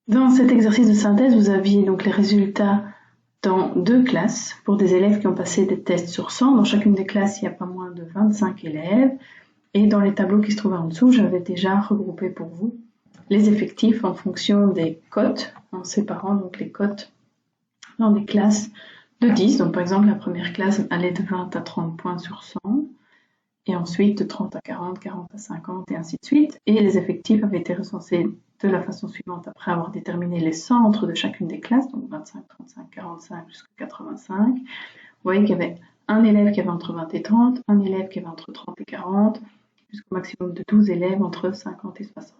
Dans cet exercice de synthèse, vous aviez donc les résultats dans 2 classes pour des élèves qui ont passé des tests sur 100. Dans chacune des classes, il n'y a pas moins de 25 élèves. Et dans les tableaux qui se trouvaient en dessous, j'avais déjà regroupé pour vous les effectifs en fonction des cotes, en séparant donc les cotes dans des classes de 10. Donc par exemple, la première classe allait de 20 à 30 points sur 100. Et ensuite de 30 à 40, 40 à 50 et ainsi de suite. Et les effectifs avaient été recensés de la façon suivante après avoir déterminé les centres de chacune des classes, donc 25, 35, 45 jusqu'à 85. Vous voyez qu'il y avait un élève qui avait entre 20 et 30, un élève qui avait entre 30 et 40, jusqu'au maximum de 12 élèves entre 50 et 60.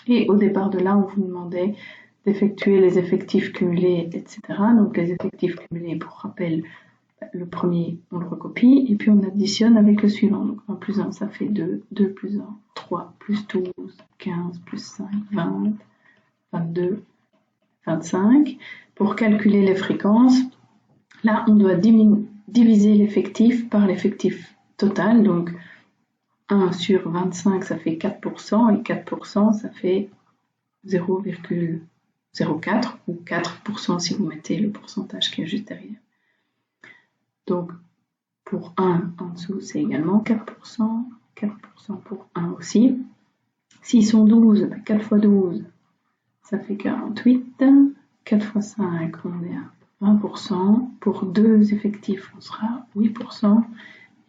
Et au départ de là, on vous demandait d'effectuer les effectifs cumulés, etc. Donc les effectifs cumulés, pour rappel, le premier, on le recopie, et puis on additionne avec le suivant. Donc 1 plus 1, ça fait 2, 2 plus 1, 3, plus 12, 15, plus 5, 20, 22, 25. Pour calculer les fréquences, là, on doit diviser l'effectif par l'effectif total. Donc 1 sur 25, ça fait 4%, et 4%, ça fait 0,04, ou 4% si vous mettez le pourcentage qui est juste derrière. Donc, pour 1 en dessous, c'est également 4%, 4% pour 1 aussi. S'ils sont 12, 4 fois 12, ça fait 48. 4 fois 5, on est à 20%. Pour 2 effectifs, on sera 8%.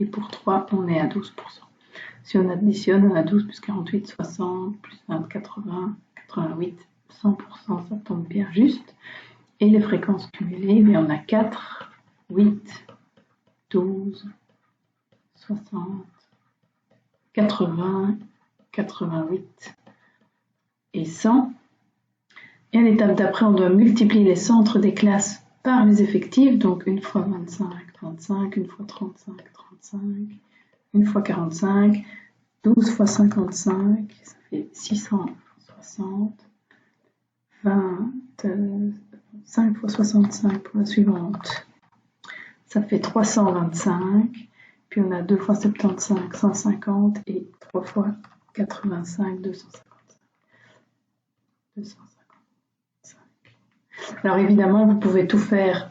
Et pour 3, on est à 12%. Si on additionne, on a 12 plus 48, 60, plus 20, 80, 88, 100%, ça tombe bien juste. Et les fréquences cumulées, on a 4, 8, 12, 60, 80, 88 et 100. Et à l'étape d'après, on doit multiplier les centres des classes par les effectifs. Donc 1 fois 25, 25, 1 fois 35, 35, 1 fois 45, 12 fois 55, ça fait 660, 5 fois 65 pour la suivante, ça fait 325, puis on a 2 fois 75, 150, et 3 fois 85, 255. Alors évidemment, vous pouvez tout faire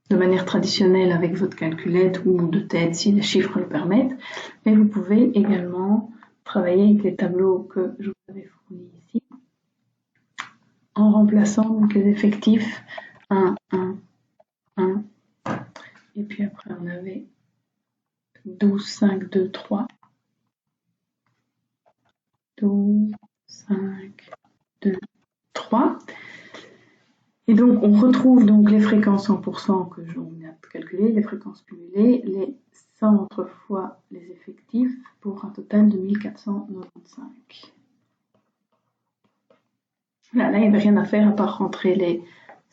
de manière traditionnelle avec votre calculette ou de tête si les chiffres le permettent, mais vous pouvez également travailler avec les tableaux que je vous avais fournis ici, en remplaçant donc les effectifs 1, 1, 1, et puis après on avait 12, 5, 2, 3, 12, 5, 2, 3. Et donc, on retrouve donc les fréquences en pourcent que l'on vient de calculer, les fréquences cumulées, les centres fois les effectifs, pour un total de 1495. Là, il n'y avait rien à faire à part rentrer les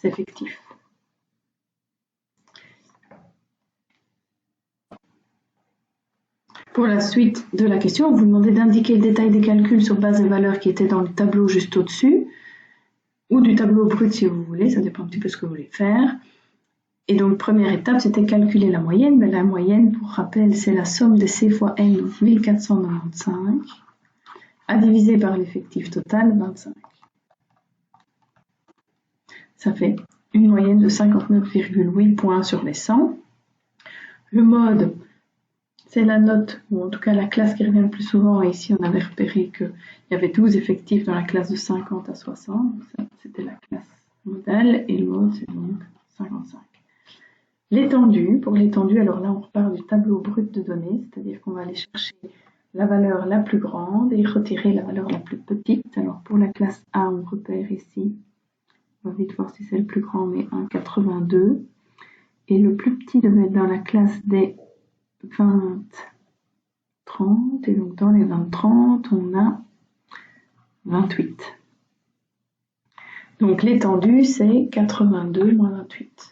effectifs. Pour la suite de la question, on vous demandait d'indiquer le détail des calculs sur base des valeurs qui étaient dans le tableau juste au-dessus, ou du tableau brut si vous voulez, ça dépend un petit peu ce que vous voulez faire. Et donc, première étape, c'était calculer la moyenne. Mais la moyenne, pour rappel, c'est la somme des C fois N, 1495, à diviser par l'effectif total, 25. Ça fait une moyenne de 59,8 points sur les 100. Le mode, c'est la note, ou en tout cas la classe qui revient le plus souvent. Et ici, on avait repéré qu'il y avait 12 effectifs dans la classe de 50 à 60. C'était la classe modale. Et le mode, c'est donc 55. L'étendue, pour l'étendue, alors là on repart du tableau brut de données, c'est-à-dire qu'on va aller chercher la valeur la plus grande et retirer la valeur la plus petite. Alors pour la classe A, on repère ici, on va vite voir si c'est le plus grand, mais 1,82. Et le plus petit devait être dans la classe des 20, 30, et donc dans les 20, 30, on a 28. Donc l'étendue, c'est 82 moins 28.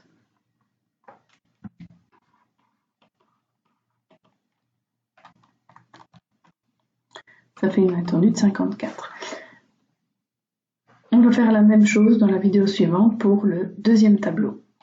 Ça fait une étendue de 54. On va faire la même chose dans la vidéo suivante pour le deuxième tableau.